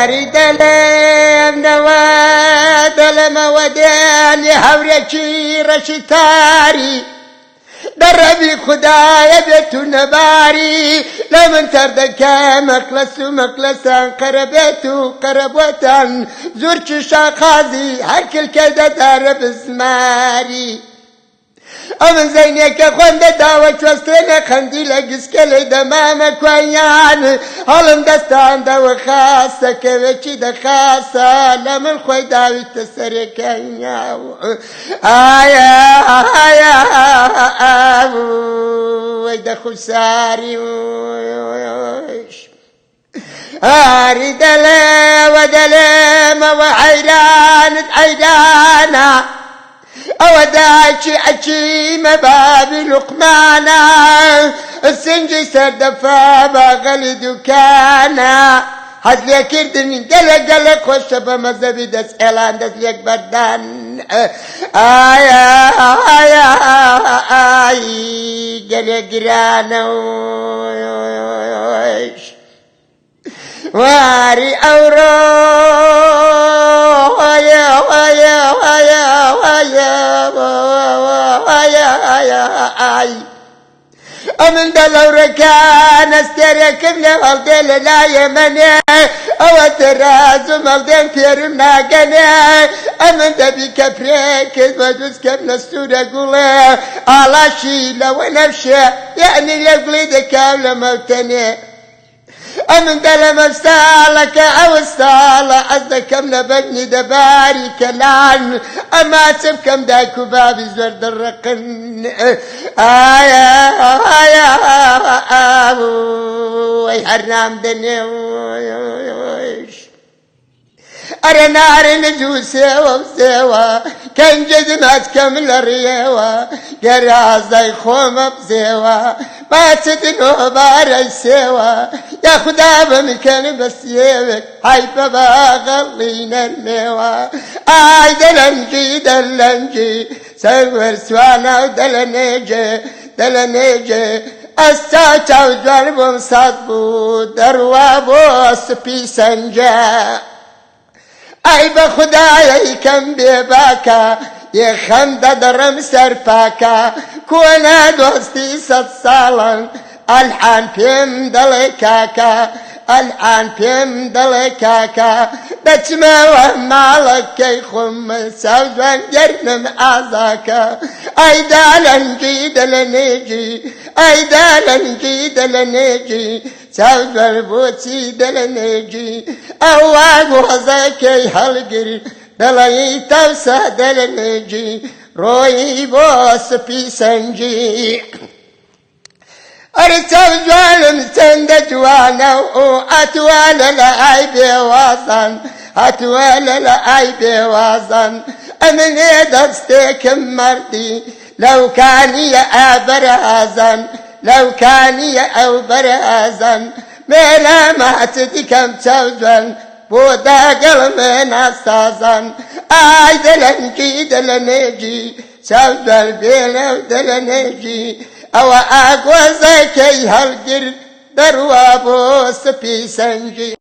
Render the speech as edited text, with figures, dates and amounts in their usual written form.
واري دلم نوا دلم وداني هوريكي رشتاري دربي خدايا بيتو نباري لمن تردك مقلسان قربيتو قربوتان زورك شاقازي هركل كده درب زماري امن زينيك خونده داوش وستينه خنديله قسكله دمامه كويان هلم دستان داو خاصه كوچي د خاصه لمن خوي داوي تسري كينيا آيا ويدا خساري هاري دلا ودلا وعيرانا أوداكي أكي مبابي لقمانا السنجي سردفا باغلي دكانا هزلي كردني قلق خوشبا مزبي دس إعلان دس ليك بردان آي قلق رانا واري أمن دلور كان استريك من الدل لا يمني أو تراز مالدين فيرنا قني أمن دبي كبريك وجوز كم نستور قولي على شيلة ونفشي يعني لقلي دكاولة موتني أمن دلم السالك أو السالة أصدك كم نبني دباري كلان أما سبكم داكو بابي زورد الرقن وي حرام دنيوش أرى نار نجو سوا كان جد ناس كامل الريوة قرازي خوم بزيوة ما تدنو باري سوا يا خدا بمكان بس يوك هاي بابا غلينا الميوة آي دلنجي سور سوانا ودلنيجي استاچاو جربم صدبو دروابو سپي سنجا أي بخداي كم بيباكا يخند درم سرفاكا كونا دوستي 6 سالن الحان بيم دلكاكا الآن بيم دلكاكا بچما ومالك كي خم سوزن جرنم أعزاكا أي دالنجي دلنيجي سوزن بوتي دلنيجي أواق وزاكي هالقر دلني توسع دلنيجي روي بوس في سنجي أرسل ظالم سند جوانا وأتوال لعيب وازن أمن يدرستك مردي لو كان يا برازن ملا ما تدكم توزن بودا قلب ناسازن آي دلنيجي سوزن بيلو دلنيجي أو أقوى زكي هالقر دروابو سبي سنجي